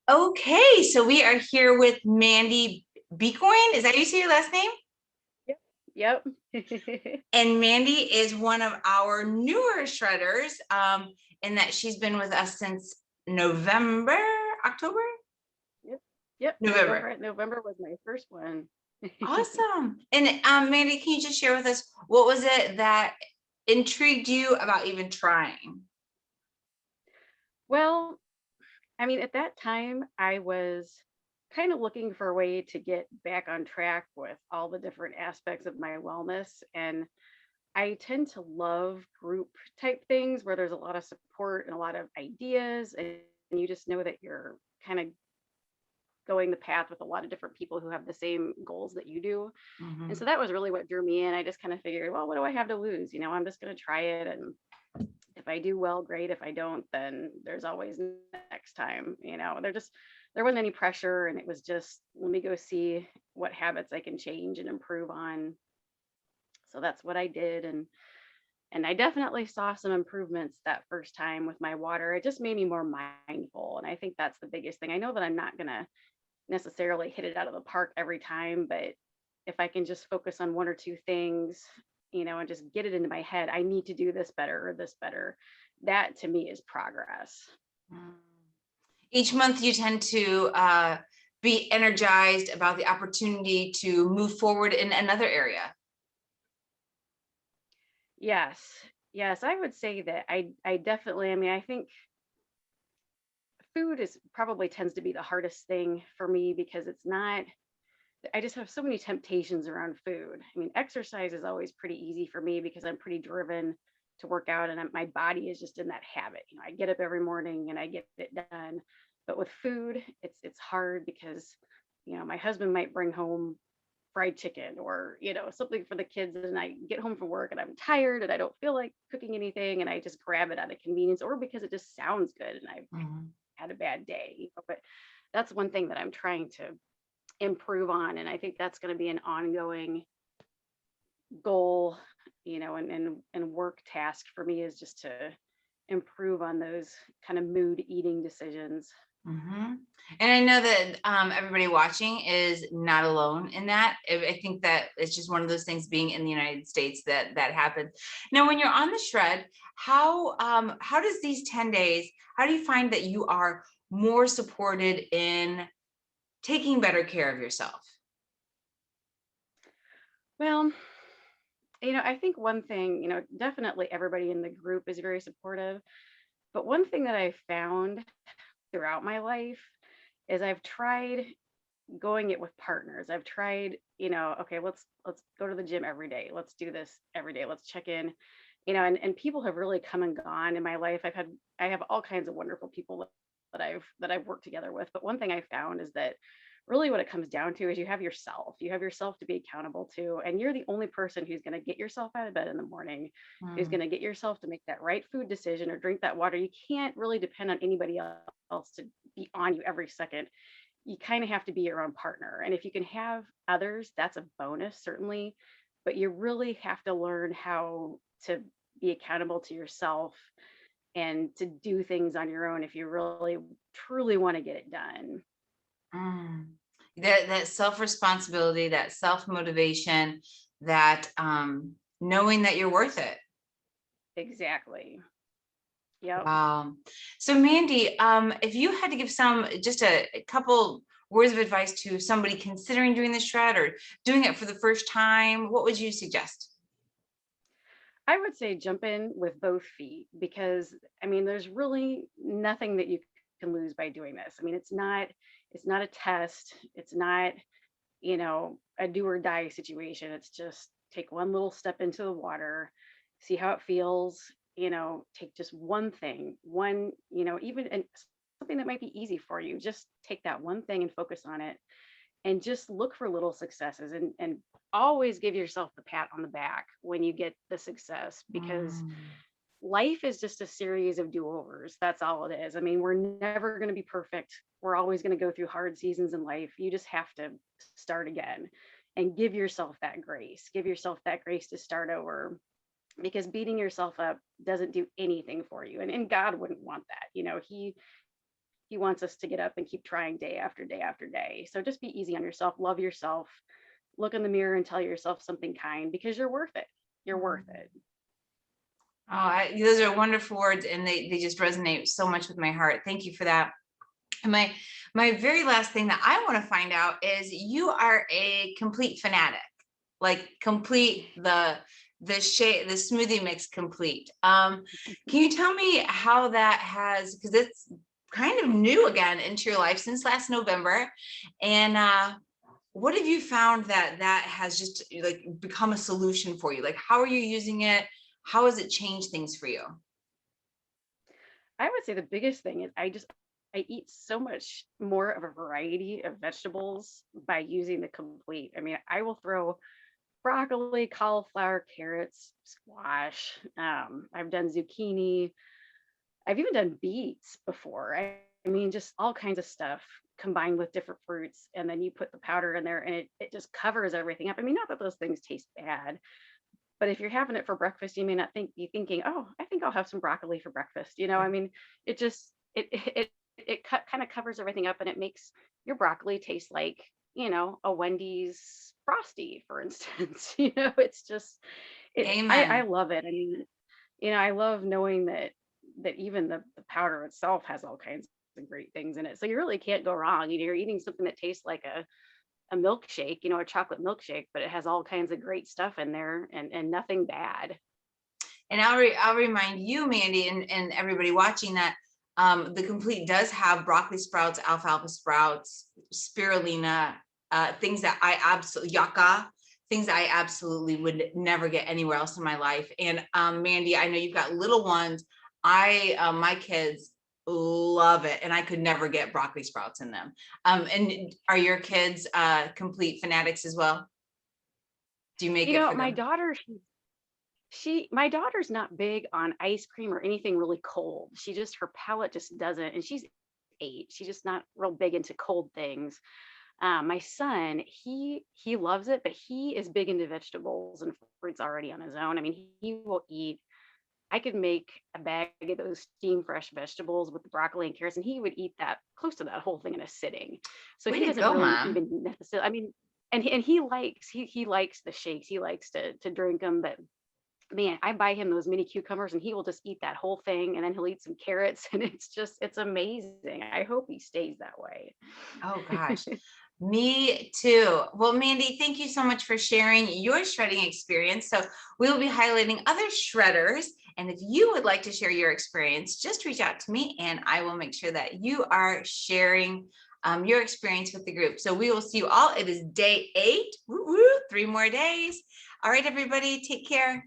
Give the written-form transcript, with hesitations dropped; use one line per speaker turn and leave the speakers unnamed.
Okay, so we are here with Mandy Becoin. Is that how you say your last name?
Yep. Yep.
And Mandy is one of our newer shredders, in that she's been with us since November, October,
Yep. Yep.
November.
November was my first one.
Awesome. And Mandy, can you just share with us what was it that intrigued you about even trying?
Well, I mean, at that time, I was kind of looking for a way to get back on track with all the different aspects of my wellness. And I tend to love group type things where there's a lot of support and a lot of ideas, and you just know that you're kind of going the path with a lot of different people who have the same goals that you do. And so
Mhm.
that was really what drew me in. I just kind of figured, well, what do I have to lose? I'm just going to try it. And if I do well, great. If I don't, then there's always next time. There wasn't any pressure. And it was just, let me go see what habits I can change and improve on. So that's what I did. And I definitely saw some improvements that first time with my water. It just made me more mindful. And I think that's the biggest thing. I know that I'm not going to necessarily hit it out of the park every time, but if I can just focus on one or two things, and just get it into my head, I need to do this better or this better. That to me is progress.
Mm. Each month you tend to be energized about the opportunity to move forward in another area.
Yes. Yes, I would say that I definitely, I mean, I think food is probably tends to be the hardest thing for me because it's not I just have so many temptations around food. I mean, exercise is always pretty easy for me because I'm pretty driven to work out, and my body is just in that habit. I get up every morning and I get it done. But with food, it's hard because, my husband might bring home fried chicken or, something for the kids, and I get home from work and I'm tired and I don't feel like cooking anything, and I just grab it out of convenience or because it just sounds good and I've
Mhm.
had a bad day. But that's one thing that I'm trying to improve on. And I think that's going to be an ongoing goal, and work task for me is just to improve on those kind of mood eating decisions.
Mhm. And I know that everybody watching is not alone in that. I think that it's just one of those things being in the United States that happens. Now, when you're on the shred, how does these 10 days, how do you find that you are more supported in taking better care of yourself?
Well, I think one thing, definitely everybody in the group is very supportive. But one thing that I found throughout my life is I've tried going it with partners. I've tried, okay, let's go to the gym every day. Let's do this every day. Let's check in. And people have really come and gone in my life. I have all kinds of wonderful people that I've worked together with. But one thing I found is that really what it comes down to is you have yourself. You have yourself to be accountable to, and you're the only person who's going to get yourself out of bed in the morning, who's
Mm.
going to get yourself to make that right food decision or drink that water. You can't really depend on anybody else to be on you every second. You kind of have to be your own partner. And if you can have others, that's a bonus, certainly. But you really have to learn how to be accountable to yourself and to do things on your own if you really truly want to get it done.
Mm. That self-responsibility, that self-motivation, that knowing that you're worth it.
Exactly. Yep.
Wow. So Mandy, if you had to give just a couple words of advice to somebody considering doing the shred or doing it for the first time, what would you suggest?
I would say jump in with both feet because I mean there's really nothing that you can lose by doing this. I mean it's not a test. It's not, a do or die situation. It's just take one little step into the water, see how it feels, take just one thing, even and something that might be easy for you. Just take that one thing and focus on it and just look for little successes and always give yourself the pat on the back when you get the success because
Mm.
life is just a series of do-overs. That's all it is. I mean, we're never going to be perfect. We're always going to go through hard seasons in life. You just have to start again and give yourself that grace. Give yourself that grace to start over because beating yourself up doesn't do anything for you. And God wouldn't want that. He he wants us to get up and keep trying day after day after day. So just be easy on yourself, love yourself, look in the mirror and tell yourself something kind, because you're worth it. You're worth it.
Oh, those are wonderful words, and they just resonate so much with my heart. Thank you for that. And my very last thing that I want to find out is, you are a complete fanatic, like complete the smoothie mix complete. Can you tell me how that has, because it's kind of new again into your life since last November, and what have you found that has just like become a solution for you? Like, how are you using it? How has it changed things for you?
I would say the biggest thing is I eat so much more of a variety of vegetables by using the complete. I mean, I will throw broccoli, cauliflower, carrots, squash. I've done zucchini. I've even done beets before. I mean, just all kinds of stuff combined with different fruits. And then you put the powder in there and it just covers everything up. I mean, not that those things taste bad, but if you're having it for breakfast, you may not be thinking, oh, I think I'll have some broccoli for breakfast. I mean, it just, kind of covers everything up, and it makes your broccoli taste like, a Wendy's Frosty, for instance. It's just, I
Amen.
love it. I mean, I love knowing that even the powder itself has all kinds of great things in it. So you really can't go wrong. You're eating something that tastes like a milkshake, a chocolate milkshake, but it has all kinds of great stuff in there, and nothing bad.
And I'll remind you, Mandy, and everybody watching, that the complete does have broccoli sprouts, alfalfa sprouts, spirulina, things that I absolutely, yucca, things that I absolutely would never get anywhere else in my life. And Mandy, I know you've got little ones. My kids love it, and I could never get broccoli sprouts in them. And are your kids complete fanatics as well? Do you make it for
My
them?
daughter, my daughter's not big on ice cream or anything really cold. Her palate just doesn't, and she's 8. She's just not real big into cold things. My son, he loves it, but he is big into vegetables and fruits already on his own. I mean, he will eat. I could make a bag of those steam fresh vegetables with the broccoli and carrots, and he would eat that close to that whole thing in a sitting. So
Way
he
to
doesn't
go,
really
Mom.
even necessarily. I mean, and he likes the shakes. He likes to drink them, but man, I buy him those mini cucumbers and he will just eat that whole thing, and then he'll eat some carrots and it's amazing. I hope he stays that way.
Oh gosh, me too. Well, Mandy, thank you so much for sharing your shredding experience. So we will be highlighting other shredders. And if you would like to share your experience, just reach out to me and I will make sure that you are sharing your experience with the group. So we will see you all. It is day 8. Woo, woo, 3 more days. All right, everybody, take care.